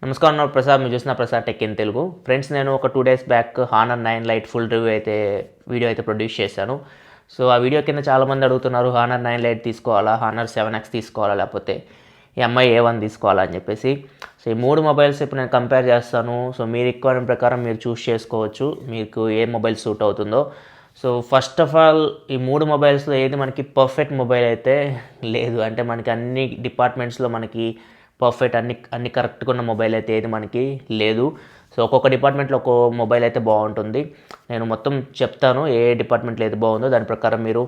నమస్కారం నా ప్రసాద్ మీరు చూసిన Prasad tech in Telugu friends నేను ఒక 2 days back honour 9 light full review video produce చేశాను. సో ఆ వీడియో కింద చాలామంది అడుగుతున్నారు హానర్ 9 లైట్ తీసుకోవాలా, హానర్ 7X తీసుకోవాలా, లేకపోతే ఎంఐ A1 తీసుకోవాలా అని చెప్పేసి. సో ఈ మూడు మొబైల్స్ ఇప్పుడు నేను కంపేర్ చేస్తాను. సో మీ రిక్వైర్మెంట్ ప్రకారం మీరు చూస్ చేసుకోవచ్చు మీకు ఏ మొబైల్ సూట్ అవుతుందో. సో ఫస్ట్ ఆఫ్ ఆల్ ఈ మూడు మొబైల్స్లో ఏది మనకి పర్ఫెక్ట్ మొబైల్ అయితే లేదు. అంటే మనకి అన్ని డిపార్ట్మెంట్స్లో మనకి పర్ఫెక్ట్ అన్ని కరెక్ట్గా ఉన్న మొబైల్ అయితే ఏది మనకి లేదు. సో ఒక్కొక్క డిపార్ట్మెంట్లో ఒక్కో మొబైల్ అయితే బాగుంటుంది. నేను మొత్తం చెప్తాను ఏ డిపార్ట్మెంట్లో ఏది బాగుందో దాని ప్రకారం మీరు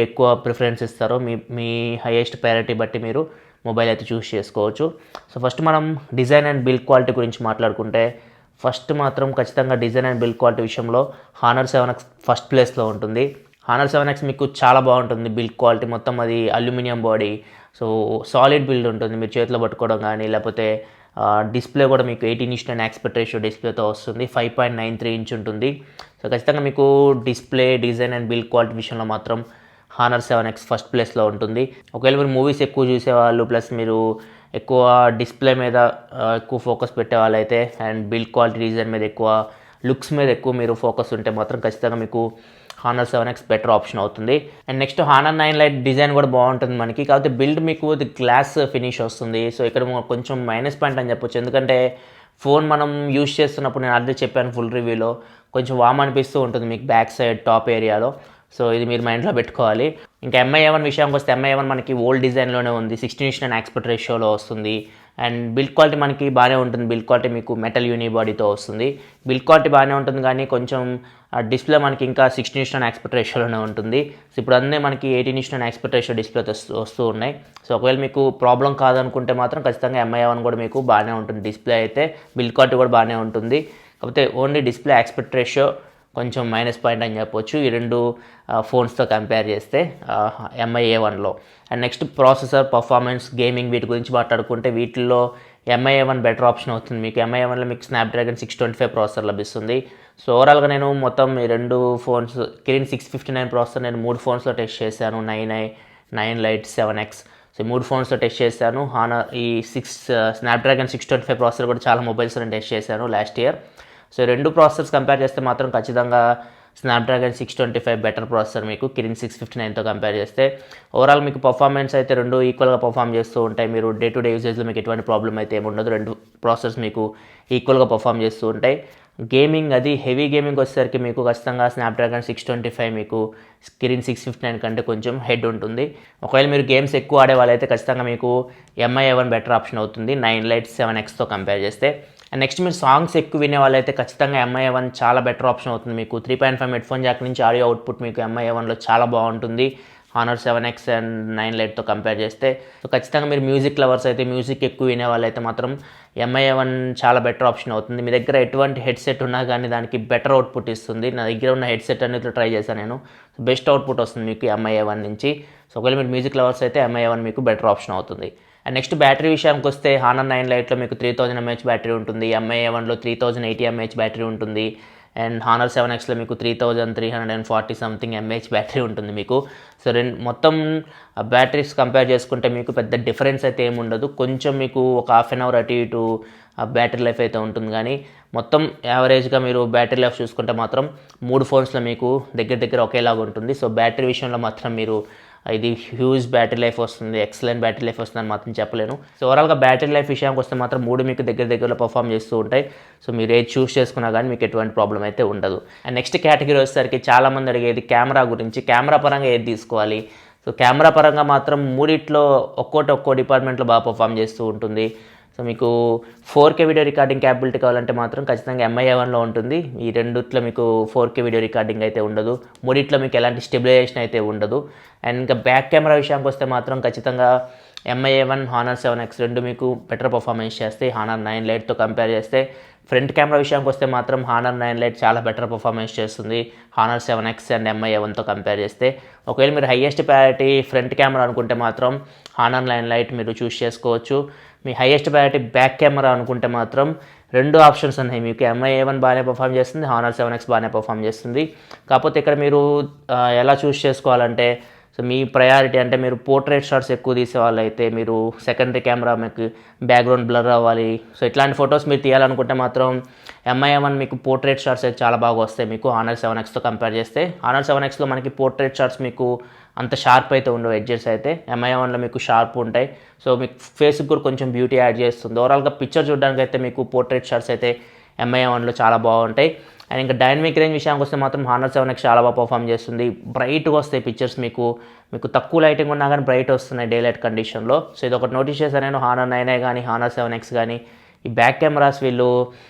ఎక్కువ ప్రిఫరెన్స్ ఇస్తారో మీ హైయెస్ట్ ప్రయారిటీ బట్టి మీరు మొబైల్ అయితే చూస్ చేసుకోవచ్చు. సో ఫస్ట్ మనం డిజైన్ అండ్ బిల్డ్ క్వాలిటీ గురించి మాట్లాడుకుంటే ఫస్ట్ మాత్రం ఖచ్చితంగా డిజైన్ అండ్ బిల్డ్ క్వాలిటీ విషయంలో హానర్ 7X ఫస్ట్ ప్లేస్లో ఉంటుంది. హానర్ 7X మీకు చాలా బాగుంటుంది. బిల్డ్ క్వాలిటీ మొత్తం అది aluminium body, so solid build ఉంటుంది. మీరు చేతిలో పట్టుకోవడం కానీ లేకపోతే డిస్ప్లే కూడా మీకు 18:9 ఆస్పెక్ట్ రేషియో డిస్ప్లేతో వస్తుంది. 5.93 ఇంచ్ ఉంటుంది. సో ఖచ్చితంగా మీకు display, design and build quality విషయంలో మాత్రం హానర్ 7X ఫస్ట్ ప్లేస్లో ఉంటుంది. ఒకవేళ మీరు మూవీస్ ఎక్కువ చూసేవాళ్ళు ప్లస్ మీరు ఎక్కువ డిస్ప్లే మీద ఎక్కువ ఫోకస్ పెట్టే వాళ్ళైతే అండ్ బిల్డ్ క్వాలిటీ, డిజైన్ మీద ఎక్కువ, లుక్స్ మీద ఎక్కువ మీరు ఫోకస్ ఉంటే మాత్రం ఖచ్చితంగా మీకు హానర్ 7X బెటర్ ఆప్షన్ అవుతుంది. And next honour 9 light design కూడా బాగుంటుంది మనకి. కాకపోతే బిల్డ్ మీకు గ్లాస్ ఫినిష్ వస్తుంది. సో ఇక్కడ కొంచెం మైనస్ పాయింట్ అని చెప్పొచ్చు. ఎందుకంటే ఫోన్ మనం యూజ్ చేస్తున్నప్పుడు నేను ఆల్రెడీ చెప్పాను ఫుల్ రివ్యూలో, కొంచెం వామ్ అనిపిస్తూ ఉంటుంది మీకు బ్యాక్ సైడ్ టాప్ ఏరియాలో. సో ఇది మీరు మైండ్లో పెట్టుకోవాలి. ఇంకా ఎంఐ A1 విషయానికి వస్తే ఎంఐ A1 మనకి ఓల్డ్ డిజైన్లోనే ఉంది. 16:9 ఆస్పెక్ట్ రేషియోలో వస్తుంది. అండ్ బిల్డ్ క్వాలిటీ మనకి బాగానే ఉంటుంది. బిల్డ్ క్వాలిటీ మీకు మెటల్ యూని బాడీతో వస్తుంది. బిల్డ్ క్వాలిటీ బాగానే ఉంటుంది కానీ కొంచెం డిస్ప్లే మనకి ఇంకా 16:9 ఆస్పెక్ట్ రేషియోలోనే ఉంటుంది. సో ఇప్పుడు అన్నీ మనకి 18:9 ఆస్పెక్ట్ రేషియో డిస్ప్లేతో వస్తూ ఉన్నాయి. సో ఒకవేళ మీకు ప్రాబ్లం కాదనుకుంటే మాత్రం ఖచ్చితంగా ఎంఐ A1 కూడా మీకు బాగానే ఉంటుంది. డిస్ప్లే అయితే బిల్డ్ క్వాలిటీ కూడా బాగానే ఉంటుంది. కాకపోతే ఓన్లీ డిస్ప్లే ఆస్పెక్ట్ రేషియో కొంచెం మైనస్ పాయింట్ అని చెప్పొచ్చు ఈ రెండు ఫోన్స్తో కంపేర్ చేస్తే ఎంఐ A1లో. And next processor, performance, gaming వీటి గురించి మాట్లాడుకుంటే వీటిల్లో ఎంఐ A1 బెటర్ ఆప్షన్ అవుతుంది. మీకు ఎంఐ A1లో మీకు స్నాప్డ్రాగన్ 625 ప్రాసెసర్ లభిస్తుంది. సో ఓవరాల్గా నేను మొత్తం ఈ రెండు ఫోన్స్ కిరిన్ 659 ప్రాసెసర్ నేను 3 ఫోన్స్లో టెస్ట్ చేశాను. 9 లైట్, 7X. సో 3 ఫోన్స్లో టెస్ట్ చేశాను. హానర్ ఈ స్నాప్డ్రాగన్ 625 ప్రాసెసర్ కూడా చాలా మొబైల్స్లో నేను టెస్ట్ చేశాను లాస్ట్ ఇయర్. సో రెండు ప్రాసెసర్స్ కంపేర్ చేస్తే మాత్రం ఖచ్చితంగా స్నాప్డ్రాగన్ 625 బెటర్ ప్రాసెసర్ మీకు కిరిన్ 659తో కంపేర్ చేస్తే. ఓవరాల్ మీకు పర్ఫార్మెన్స్ అయితే రెండు ఈక్వల్గా పర్ఫామ్ చేస్తూ ఉంటాయి. మీరు డే టు డే యూసేజ్లో మీకు ఎటువంటి ప్రాబ్లం అయితే ఏముండదు. రెండు ప్రాసెసర్స్ మీకు ఈక్వల్గా పర్ఫామ్ చేస్తూ ఉంటాయి. గేమింగ్, అది హెవీ గేమింగ్ వచ్చేసరికి మీకు ఖచ్చితంగా స్నాప్డ్రాగన్ 625 మీకు కిరిన్ 659 కంటే కొంచెం హెడ్ ఉంటుంది. ఒకవేళ మీరు గేమ్స్ ఎక్కువ ఆడే వాళ్ళైతే ఖచ్చితంగా మీకు ఎంఐ A1 బెటర్ ఆప్షన్ అవుతుంది 9 లైట్ 7Xతో కంపేర్ చేస్తే. అండ్ నెక్స్ట్ మీరు సాంగ్స్ ఎక్కువ వినే వాళ్ళైతే ఖచ్చితంగా ఎంఐ A1 చాలా బెటర్ ఆప్షన్ అవుతుంది. మీకు 3.5 హెడ్ఫోన్ జాక్ నుంచి ఆడియో అవుట్పుట్ మీకు ఎంఐ A1లో చాలా బాగుంటుంది హానర్ 7X అండ్ 9 లైట్తో కంపేర్ చేస్తే. సో ఖచ్చితంగా మీరు మ్యూజిక్ లవర్స్ అయితే, మ్యూజిక్ ఎక్కువ వినే వాళ్ళైతే మాత్రం ఎంఐ A1 చాలా బెటర్ ఆప్షన్ అవుతుంది. మీ దగ్గర ఎటువంటి హెడ్సెట్ ఉన్నా కానీ దానికి బెటర్ అవుట్పుట్ ఇస్తుంది. నా దగ్గర ఉన్న హెడ్సెట్ అనేది ట్రై చేశాను నేను. సో బెస్ట్ అవుట్పుట్ వస్తుంది మీకు ఎంఐ A1 నుంచి. సో ఒకవేళ మీరు మ్యూజిక్ లవర్స్ అయితే ఎంఐ A1 మీకు బెటర్ ఆప్షన్ అవుతుంది. అండ్ నెక్స్ట్ బ్యాటరీ విషయానికి వస్తే హానర్ 9 లైట్లో మీకు 3000 mAh బ్యాటరీ ఉంటుంది. ఎంఐ A1లో 3080 mAh బ్యాటరీ ఉంటుంది. అండ్ హానర్ 7Xలో మీకు 3340 సంథింగ్ mAh బ్యాటరీ ఉంటుంది మీకు. సో మొత్తం బ్యాటరీస్ కంపేర్ చేసుకుంటే మీకు పెద్ద డిఫరెన్స్ అయితే ఏమి ఉండదు. కొంచెం మీకు ఒక హాఫ్ అన్ అవర్ అటు ఇటు బ్యాటరీ లైఫ్ అయితే ఉంటుంది కానీ మొత్తం యావరేజ్గా మీరు బ్యాటరీ లైఫ్ చూసుకుంటే మాత్రం మూడు ఫోన్స్లో మీకు దగ్గర ఒకేలాగా ఉంటుంది. సో బ్యాటరీ విషయంలో మాత్రం మీరు ఇది హ్యూజ్ బ్యాటరీ లైఫ్ వస్తుంది, ఎక్సలెంట్ బ్యాటరీ లైఫ్ వస్తుందని మాత్రం చెప్పలేను. సో ఓవరాల్గా బ్యాటరీ లైఫ్ విషయానికి వస్తే మాత్రం మూడు మీకు దగ్గరలో పర్ఫామ్ చేస్తూ ఉంటాయి. సో మీరు ఏది చూస్ చేసుకున్నా కానీ మీకు ఎటువంటి ప్రాబ్లం అయితే ఉండదు. అండ్ నెక్స్ట్ కేటగిరీ వచ్చేసరికి చాలామంది అడిగేది కెమెరా గురించి. కెమెరా పరంగా ఏది తీసుకోవాలి? సో కెమెరా పరంగా మాత్రం మూడిట్లో ఒక్కో డిపార్ట్మెంట్లో బాగా పర్ఫామ్ చేస్తూ ఉంటుంది. సో మీకు 4K వీడియో రికార్డింగ్ క్యాపబిలిటీ కావాలంటే మాత్రం ఖచ్చితంగా ఎంఐ A1లో ఉంటుంది. ఈ రెండిట్లో మీకు 4K వీడియో రికార్డింగ్ అయితే ఉండదు. మూడిట్లో మీకు ఎలాంటి స్టెబిలైజేషన్ అయితే ఉండదు. అండ్ ఇంకా బ్యాక్ కెమెరా విషయానికి వస్తే మాత్రం ఖచ్చితంగా ఎంఐ A1, హానర్ 7X రెండు మీకు బెటర్ పర్ఫార్మెన్స్ చేస్తాయి హానర్ 9 లైట్తో కంపేర్ చేస్తే. ఫ్రంట్ కెమెరా విషయానికి వస్తే మాత్రం హానర్ 9 లైట్ చాలా బెటర్ పర్ఫార్మెన్స్ చేస్తుంది హానర్ 7X అండ్ ఎంఐ A1తో కంపేర్ చేస్తే. ఒకవేళ మీరు హైయెస్ట్ ప్రయారిటీ ఫ్రంట్ కెమెరా అనుకుంటే మాత్రం హానర్ 9 లైట్ మీరు చూస్ చేసుకోవచ్చు. మీ హైయెస్ట్ ప్రయారిటీ బ్యాక్ కెమెరా అనుకుంటే మాత్రం రెండు ఆప్షన్స్ ఉన్నాయి మీకు. ఎంఐ A1 బాగానే పర్ఫామ్ చేస్తుంది, హానర్ 7X బాగానే పర్ఫామ్ చేస్తుంది. కాకపోతే ఇక్కడ మీరు ఎలా చూస్ చేసుకోవాలంటే సో మీ ప్రయారిటీ అంటే మీరు పోర్ట్రేట్ షాట్స్ ఎక్కువ తీసే వాళ్ళైతే మీరు సెకండరీ కెమెరా మీకు బ్యాక్గ్రౌండ్ బ్లర్ అవ్వాలి, సో ఇట్లాంటి ఫొటోస్ మీరు తీయాలనుకుంటే మాత్రం MI1 మీకు పోర్ట్రేట్ షాట్స్ అయితే చాలా బాగా వస్తాయి మీకు Honor 7Xతో కంపేర్ చేస్తే. Honor 7Xలో మనకి పోర్ట్రేట్ షాట్స్ మీకు అంత షార్ప్ అయితే ఉండవు, ఎడ్జెస్ అయితే MI1లో మీకు షార్ప్ ఉంటాయి. సో మీకు ఫేస్కి కూడా కొంచెం బ్యూటీ యాడ్ చేస్తుంది. ఓవరాల్గా పిక్చర్ చూడడానికి అయితే మీకు పోర్ట్రేట్ షాట్స్ అయితే MI1లో చాలా బాగుంటాయి. అండ్ ఇంకా డైనమిక్ రేంజ్ విషయానికి వస్తే మాత్రం Honor 7X చాలా బాగా పర్ఫామ్ చేస్తుంది. బ్రైట్గా వస్తాయి పిక్చర్స్, మీకు తక్కువ లైటింగ్ ఉన్నా కానీ బ్రైట్ వస్తున్నాయి డే లైట్ కండిషన్లో. సో ఇది ఒకటి నోటీస్ చేశాను నేను. Honor 9 కానీ Honor 7X కానీ ఈ బ్యాక్ కెమెరాస్ వీళ్ళు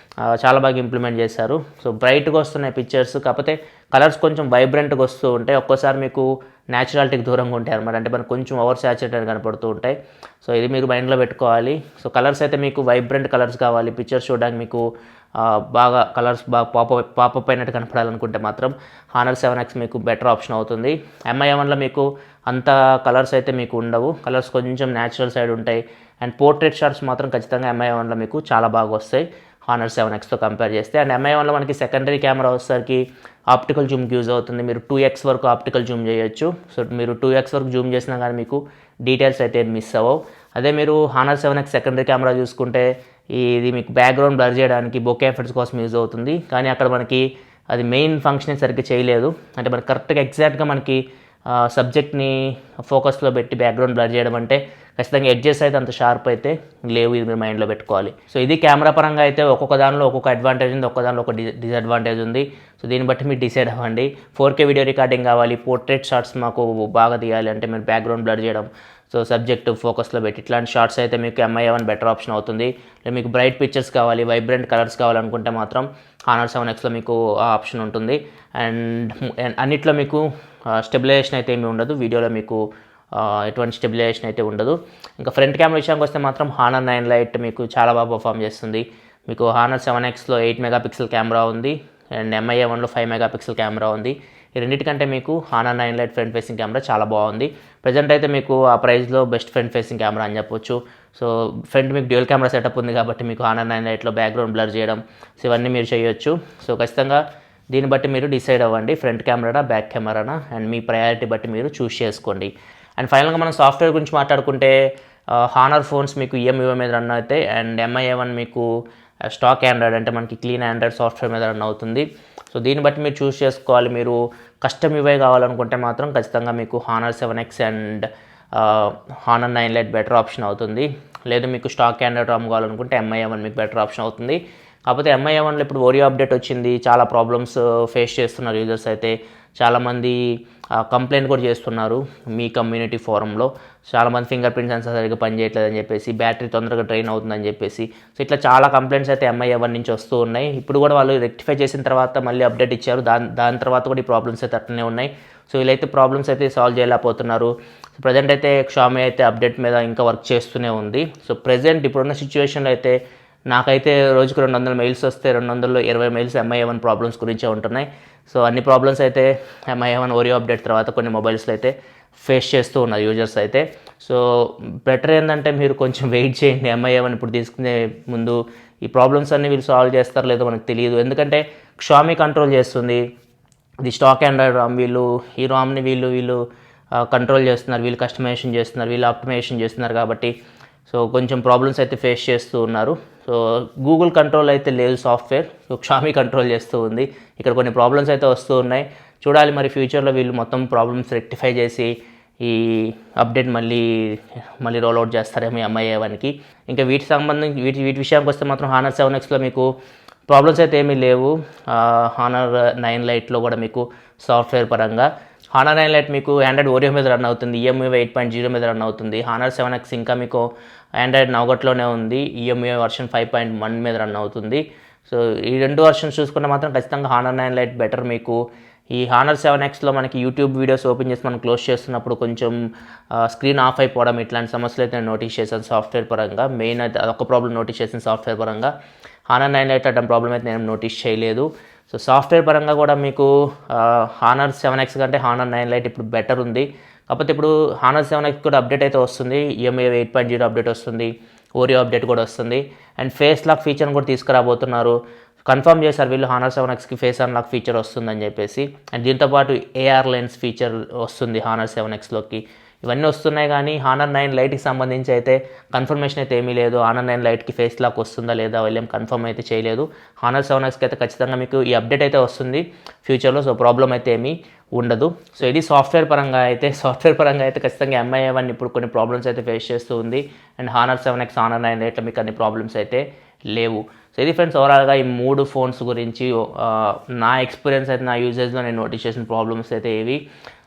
చాలా బాగా ఇంప్లిమెంట్ చేశారు. సో బ్రైట్గా వస్తున్నాయి పిక్చర్స్, కాకపోతే కలర్స్ కొంచెం వైబ్రెంట్గా వస్తూ ఉంటాయి. ఒక్కోసారి మీకు న్యాచురాలిటీకి దూరంగా ఉంటాయి అనమాట, అంటే మనకు కొంచెం ఓవర్ సాచురేటెడ్ కనపడుతూ ఉంటాయి. సో ఇది మీరు మైండ్లో పెట్టుకోవాలి. సో కలర్స్ అయితే మీకు వైబ్రెంట్ కలర్స్ కావాలి, పిక్చర్స్ చూడడానికి మీకు బాగా కలర్స్ బాగా పాపప్ అయినట్టు కనపడాలనుకుంటే మాత్రం Honor 7X మీకు బెటర్ ఆప్షన్ అవుతుంది. MI1లో మీకు అంత కలర్స్ అయితే మీకు ఉండవు, కలర్స్ కొంచెం న్యాచురల్ సైడ్ ఉంటాయి. అండ్ పోర్ట్రేట్ షాట్స్ మాత్రం ఖచ్చితంగా MI1లో మీకు చాలా బాగా వస్తాయి Honor 7Xతో కంపేర్ చేస్తే. అండ్ MI1లో మనకి సెకండరీ కెమెరా వచ్చేసరికి ఆప్టికల్ జూమ్కి యూజ్ అవుతుంది. మీరు 2x వరకు ఆప్టికల్ జూమ్ చేయొచ్చు. సో మీరు 2x వరకు జూమ్ చేసినా కానీ మీకు డీటెయిల్స్ అయితే మిస్ అవ్వవు. అదే మీరు Honor 7X సెకండరీ కెమెరా చూసుకుంటే ఇది మీకు బ్యాక్గ్రౌండ్ బ్లర్ చేయడానికి బొకే ఎఫెక్ట్స్ కోసం యూజ్ అవుతుంది. కానీ అక్కడ మనకి అది మెయిన్ ఫంక్షన్ సరిగ్గా చేయలేదు, అంటే మనకి కరెక్ట్గా ఎగ్జాక్ట్గా మనకి సబ్జెక్ట్ని ఫోకస్లో పెట్టి బ్యాక్గ్రౌండ్ బ్లర్ చేయడం అంటే ఖచ్చితంగా ఎడ్జెస్ అయితే అంత షార్ప్ అయితే లేవు, ఇది మీరు మైండ్లో పెట్టుకోవాలి. సో ఇది కెమెరా పరంగా అయితే ఒక్కొక్క దానిలో ఒక్కొక్క అడ్వాంటేజ్ ఉంది, ఒక్కొక్క దానిలో ఒక డిసడ్వాంటేజ్ ఉంది. సో దీన్ని బట్టి మీరు డిసైడ్ అవ్వండి. 4K వీడియో రికార్డింగ్ కావాలి, పోర్ట్రేట్ షాట్స్ మాకు బాగా తీయాలి అంటే మీరు బ్యాక్గ్రౌండ్ బ్లర్ చేయడం, సో సబ్జెక్ట్ ఫోకస్లో పెట్టి ఇట్లాంటి షార్ట్స్ అయితే మీకు MI1 బెటర్ ఆప్షన్ అవుతుంది. లేదా మీకు బ్రైట్ పిక్చర్స్ కావాలి, వైబ్రెంట్ కలర్స్ కావాలనుకుంటే మాత్రం Honor 7Xలో మీకు ఆ ఆప్షన్ ఉంటుంది. అండ్ అన్నిట్లో మీకు స్టెబిలైజేషన్ అయితే ఏమీ ఉండదు, వీడియోలో మీకు ఎటువంటి స్టెబిలైజేషన్ అయితే ఉండదు. ఇంకా ఫ్రంట్ కెమెరా విషయానికి వస్తే మాత్రం Honor 9 లైట్ మీకు చాలా బాగా పర్ఫామ్ చేస్తుంది. మీకు Honor 7Xలో 8 మెగాపిక్సెల్ కెమెరా ఉంది అండ్ MI1లో 5 మెగాపిక్సెల్ కెమెరా ఉంది. ఈ రెండింటికంటే మీకు Honor 9 light front facing camera చాలా బాగుంది. ప్రజెంట్ అయితే మీకు ఆ ప్రైస్లో బెస్ట్ ఫ్రంట్ ఫేసింగ్ కెమెరా అని చెప్పొచ్చు. సో ఫ్రంట్ మీకు డ్యూయల్ కెమెరా సెటప్ ఉంది కాబట్టి మీకు Honor 9 లైట్లో బ్యాక్గ్రౌండ్ బ్లర్ చేయడం, సో ఇవన్నీ మీరు చేయొచ్చు. సో ఖచ్చితంగా దీన్ని బట్టి మీరు డిసైడ్ అవ్వండి, ఫ్రంట్ కెమెరానా బ్యాక్ కెమెరానా, అండ్ మీ ప్రయారిటీ బట్టి మీరు చూస్ చేసుకోండి. అండ్ ఫైనల్గా మనం సాఫ్ట్వేర్ గురించి మాట్లాడుకుంటే Honor ఫోన్స్ మీకు EMUI మీద రన్ అవుతాయి అండ్ MI1 మీకు స్టాక్ ఆండ్రాయిడ్ అంటే మనకి క్లీన్ ఆండ్రాయిడ్ సాఫ్ట్వేర్ మీద రన్ అవుతుంది. సో దీన్ని బట్టి మీరు చూస్ చేసుకోవాలి. మీరు కస్టమ్ UI కావాలనుకుంటే మాత్రం ఖచ్చితంగా మీకు Honor 7X and Honor 9 light better option అవుతుంది. లేదు మీకు స్టాక్ ఆండ్రాయిడ్ రామ్ కావాలనుకుంటే MI1 మీకు బెటర్ ఆప్షన్ అవుతుంది. కాకపోతే MI1లో ఇప్పుడు ఓరియో అప్డేట్ వచ్చింది, చాలా ప్రాబ్లమ్స్ ఫేస్ చేస్తున్నారు యూజర్స్ అయితే. చాలామంది కంప్లైంట్ కూడా చేస్తున్నారు మీ కమ్యూనిటీ ఫోరంలో. చాలామంది ఫింగర్ ప్రింట్ సెన్సార్ సరిగ్గా పనిచేయట్లేదని చెప్పేసి, బ్యాటరీ తొందరగా డ్రైన్ అవుతుందని చెప్పేసి. సో ఇట్లా చాలా కంప్లైంట్స్ అయితే MI1 నుంచి వస్తూ ఉన్నాయి. ఇప్పుడు కూడా వాళ్ళు రెక్టిఫై చేసిన తర్వాత మళ్ళీ అప్డేట్ ఇచ్చారు, దాని తర్వాత కూడా ఈ ప్రాబ్లమ్స్ అయితే అట్లనే ఉన్నాయి. సో వీళ్ళైతే ప్రాబ్లమ్స్ అయితే సాల్వ్ చేయలేకపోతున్నారు. సో ప్రజెంట్ అయితే Xiaomi అయితే అప్డేట్ మీద ఇంకా వర్క్ చేస్తూనే ఉంది. సో ప్రజెంట్ ఇప్పుడున్న సిచ్యువేషన్లో అయితే నాకైతే రోజుకు 200 మెయిల్స్ వస్తే 200లో 20 మెయిల్స్ MI1 ప్రాబ్లమ్స్ గురించే ఉంటున్నాయి. సో అన్ని ప్రాబ్లమ్స్ అయితే MI1 ఓరియో అప్డేట్ తర్వాత కొన్ని మొబైల్స్లో అయితే ఫేస్ చేస్తూ ఉన్నారు యూజర్స్ అయితే. సో బెటర్ ఏంటంటే మీరు కొంచెం వెయిట్ చేయండి, MI1 ఇప్పుడు తీసుకునే ముందు ఈ ప్రాబ్లమ్స్ అన్నీ వీళ్ళు సాల్వ్ చేస్తారో లేదో మనకు తెలియదు. ఎందుకంటే Xiaomi కంట్రోల్ చేస్తుంది, ఇది స్టాక్ ఆండ్రాయిడ్ రామ్, ఈ రామ్ని వీళ్ళు కంట్రోల్ చేస్తున్నారు, వీళ్ళు కస్టమైజేషన్ చేస్తున్నారు, వీళ్ళు ఆప్టిమైజేషన్ చేస్తున్నారు కాబట్టి సో కొంచెం ప్రాబ్లమ్స్ అయితే ఫేస్ చేస్తూ ఉన్నారు. సో గూగుల్ కంట్రోల్ అయితే లేదు సాఫ్ట్వేర్, సో Xiaomi కంట్రోల్ చేస్తూ ఉంది. ఇక్కడ కొన్ని ప్రాబ్లమ్స్ అయితే వస్తూ ఉన్నాయి, చూడాలి మరి ఫ్యూచర్లో వీళ్ళు మొత్తం ప్రాబ్లమ్స్ రెక్టిఫై చేసి ఈ అప్డేట్ మళ్ళీ రోల్అవుట్ చేస్తారేమో MI1కి. ఇంకా వీటి విషయానికి వస్తే మాత్రం Honor 7Xలో మీకు ప్రాబ్లమ్స్ అయితే ఏమీ లేవు. Honor 9 లైట్లో కూడా మీకు సాఫ్ట్వేర్ పరంగా Honor 9 లైట్ మీకు ఆండ్రాయిడ్ ఓరియో మీద రన్ అవుతుంది, EMUI 8.0 మీద రన్ అవుతుంది. Honor 7X ఇంకా మీకు ఆండ్రాయిడ్ నౌగట్లోనే ఉంది, EMUI వర్షన్ 5.1 మీద రన్ అవుతుంది. సో ఈ రెండు వర్షన్స్ చూసుకుంటే మాత్రం ఖచ్చితంగా Honor 9 లైట్ బెటర్. మీకు ఈ Honor 7Xలో మనకి యూట్యూబ్ వీడియోస్ ఓపెన్ చేసి మనం క్లోజ్ చేస్తున్నప్పుడు కొంచెం స్క్రీన్ ఆఫ్ అయిపోవడం ఇట్లాంటి సమస్యలు అయితే నేను నోటీస్ చేశాను సాఫ్ట్వేర్ పరంగా. మెయిన్ అయితే అదొక ప్రాబ్లం నోటీస్ చేసిన సాఫ్ట్వేర్ పరంగా. Honor 9 లైట్ అడ్డం ప్రాబ్లం అయితే నేను నోటీస్ చేయలేదు. సో సాఫ్ట్వేర్ పరంగా కూడా మీకు Honor 7X కంటే Honor 9 లైట్ ఇప్పుడు బెటర్ ఉంది. కాకపోతే ఇప్పుడు Honor 7X కూడా అప్డేట్ అయితే వస్తుంది, EMUI 8.0 అప్డేట్ వస్తుంది, ఓరియో అప్డేట్ కూడా వస్తుంది అండ్ ఫేస్ లాక్ ఫీచర్ని కూడా తీసుకురాబోతున్నారు. కన్ఫర్మ్ చేశారు వీళ్ళు హానర్ 7Xకి ఫేస్ అన్లాక్ ఫీచర్ వస్తుందని చెప్పేసి. అండ్ దీంతోపాటు ఏఆర్ లెన్స్ ఫీచర్ వస్తుంది హానర్ 7Xలోకి. ఇవన్నీ వస్తున్నాయి కానీ హానర్ 9 లైట్కి సంబంధించి అయితే కన్ఫర్మేషన్ అయితే ఏమీ లేదు. హానర్ 9 లైట్కి ఫేస్ లాక్ వస్తుందా లేదా వాళ్ళేం కన్ఫర్మ్ అయితే చేయలేదు. హానర్ 7Xకి అయితే ఖచ్చితంగా మీకు ఈ అప్డేట్ అయితే వస్తుంది ఫ్యూచర్లో. సో ప్రాబ్లం అయితే ఏమీ ఉండదు. సో ఇది సాఫ్ట్వేర్ పరంగా అయితే ఖచ్చితంగా MI1 ఇప్పుడు కొన్ని ప్రాబ్లమ్స్ అయితే ఫేస్ చేస్తూ ఉంది. అండ్ హానర్ 7X హానర్ 9 లైట్లో మీకు అన్ని ప్రాబ్లమ్స్ అయితే లేవు. సో ఇది ఫ్రెండ్స్ ఓవరాల్గా ఈ 3 ఫోన్స్ గురించి నా ఎక్స్పీరియన్స్ అయితే నా యూజేజ్లో నేను నోటీస్ చేసిన ప్రాబ్లమ్స్ అయితే ఇవి.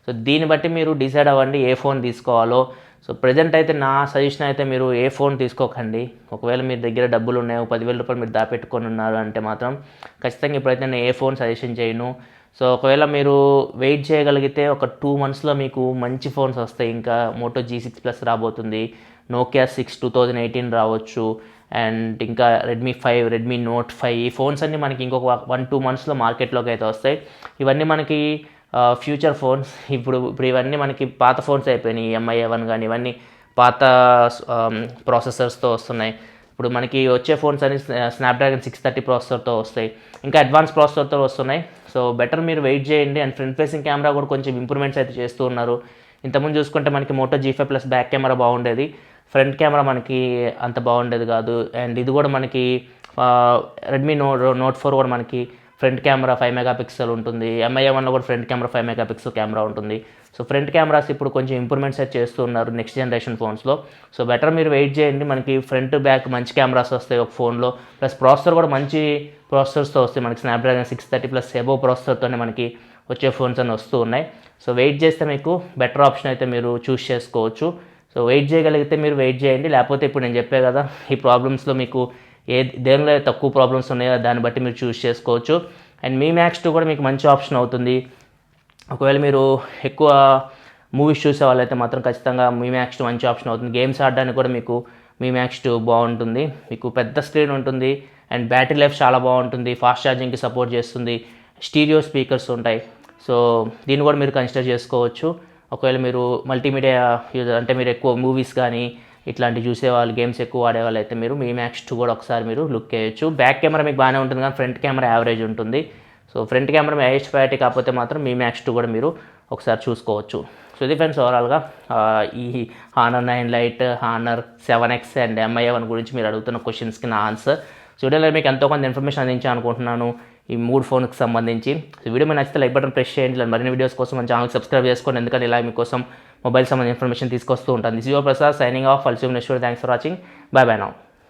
సో దీన్ని బట్టి మీరు డిసైడ్ అవ్వండి ఏ ఫోన్ తీసుకోవాలో. సో ప్రజెంట్ అయితే నా సజెషన్ అయితే మీరు ఏ ఫోన్ తీసుకోకండి. ఒకవేళ మీ దగ్గర డబ్బులు ఉన్నాయో 10,000 రూపాయలు మీరు దాపెట్టుకొని ఉన్నారు అంటే మాత్రం ఖచ్చితంగా ఇప్పుడైతే నేను ఏ ఫోన్ సజెషన్ చేయను. సో ఒకవేళ మీరు వెయిట్ చేయగలిగితే ఒక 2 monthsలో మీకు మంచి ఫోన్స్ వస్తాయి. ఇంకా మోటో G6 Plus రాబోతుంది, నోకియా 6 2018 రావచ్చు, అండ్ ఇంకా రెడ్మీ 5, రెడ్మీ నోట్ 5 ఈ ఫోన్స్ అన్నీ మనకి ఇంకొక 1-2 monthsలో మార్కెట్లోకి అయితే వస్తాయి. ఇవన్నీ మనకి ఫ్యూచర్ ఫోన్స్. ఇప్పుడు ఇవన్నీ మనకి పాత ఫోన్స్ అయిపోయినాయి. MI1 కానీ ఇవన్నీ పాత ప్రాసెసర్స్తో వస్తున్నాయి. ఇప్పుడు మనకి వచ్చే ఫోన్స్ అన్ని స్నాప్డ్రాగన్ 630 ప్రాసెసర్తో వస్తాయి, ఇంకా అడ్వాన్స్ ప్రాసెసర్తో వస్తున్నాయి. సో బెటర్ మీరు వెయిట్ చేయండి. అండ్ ఫ్రంట్ ఫేసింగ్ కెమెరా కూడా కొంచెం ఇంప్రూవ్మెంట్స్ అయితే చేస్తూ ఉన్నారు. ఇంతకుముందు చూసుకుంటే మనకి Moto G5 Plus back camera బాగుండేది, ఫ్రంట్ కెమెరా మనకి అంత బాగుండేది కాదు. అండ్ ఇది కూడా మనకి రెడ్మీ నోట్ 4 కూడా మనకి ఫ్రంట్ కెమెరా 5 MP ఉంటుంది. MI1లో కూడా ఫ్రంట్ కెమెరా 5 MP కెమెరా ఉంటుంది. సో ఫ్రంట్ కెమెరాస్ ఇప్పుడు కొంచెం ఇంప్రూవ్మెంట్స్ అయితే చేస్తూ ఉన్నారు నెక్స్ట్ జనరేషన్ ఫోన్స్లో. సో బెటర్ మీరు వెయిట్ చేయండి. మనకి ఫ్రంట్ బ్యాక్ మంచి కెమెరాస్ వస్తాయి ఒక ఫోన్లో, ప్లస్ ప్రాసెసర్ కూడా మంచి ప్రాసెసర్స్తో వస్తాయి. మనకి స్నాప్డ్రాగన్ 630 Plus ఎబోవ్ ప్రాసెసర్తోనే మనకి వచ్చే ఫోన్స్ అని వస్తూ ఉన్నాయి. సో వెయిట్ చేస్తే మీకు బెటర్ ఆప్షన్ అయితే మీరు చూస్ చేసుకోవచ్చు. సో వెయిట్ చేయగలిగితే మీరు వెయిట్ చేయండి, లేకపోతే ఇప్పుడు నేను చెప్పే కదా ఈ ప్రాబ్లమ్స్లో మీకు దేనిలో తక్కువ ప్రాబ్లమ్స్ ఉన్నాయో దాన్ని బట్టి మీరు చూస్ చేసుకోవచ్చు. అండ్ Mi Max 2 కూడా మీకు మంచి ఆప్షన్ అవుతుంది. ఒకవేళ మీరు ఎక్కువ మూవీస్ చూసే వాళ్ళైతే మాత్రం ఖచ్చితంగా Mi Max 2 మంచి ఆప్షన్ అవుతుంది. గేమ్స్ ఆడడానికి కూడా మీకు Mi Max 2 బాగుంటుంది. మీకు పెద్ద స్క్రీన్ ఉంటుంది అండ్ బ్యాటరీ లైఫ్ చాలా బాగుంటుంది, ఫాస్ట్ ఛార్జింగ్కి సపోర్ట్ చేస్తుంది, స్టీరియో స్పీకర్స్ ఉంటాయి. సో దీన్ని కూడా మీరు కన్సిడర్ చేసుకోవచ్చు. ఒకవేళ మీరు మల్టీమీడియా యూజర్ అంటే మీరు ఎక్కువ మూవీస్ కానీ ఇట్లాంటివి చూసేవాళ్ళు, గేమ్స్ ఎక్కువ ఆడేవాళ్ళు అయితే మీరు Mi Max 2 కూడా ఒకసారి మీరు లుక్ చేయొచ్చు. బ్యాక్ కెమెరా మీకు బాగానే ఉంటుంది కానీ ఫ్రంట్ కెమెరా యావరేజ్ ఉంటుంది. So front camera highest priority కాకపోతే మాత్రం Mi Max 2 కూడా మీరు ఒకసారి చూసుకోవచ్చు. సో ఇది ఫ్రెండ్స్ ఓవరాల్గా ఈ honour 9 light, honour 7X and MI1 గురించి మీరు అడుగుతున్న క్వశ్చన్స్కి నా ఆన్సర్. సో వీడియోలో మీకు ఎంతో కొంత ఇన్ఫర్మేషన్ అందించాను అనుకుంటున్నాను ఈ 3 ఫోన్కి సంబంధించి. సో వీడియో మీకు నచ్చితే లైక్ బటన్ ప్రెస్ చేయండి. మరిన్ని వీడియోస్ కోసం మన ఛానల్ సబ్స్క్రైబ్ చేసుకోండి, ఎందుకంటే ఇలా మీకోసం మొబైల్ సంబంధించిన ఇన్ఫర్మేషన్ తీసుకొస్తూ ఉంటాను. This your Prasad signing off. I'll see you next video. Thanks for watching. Bye bye now.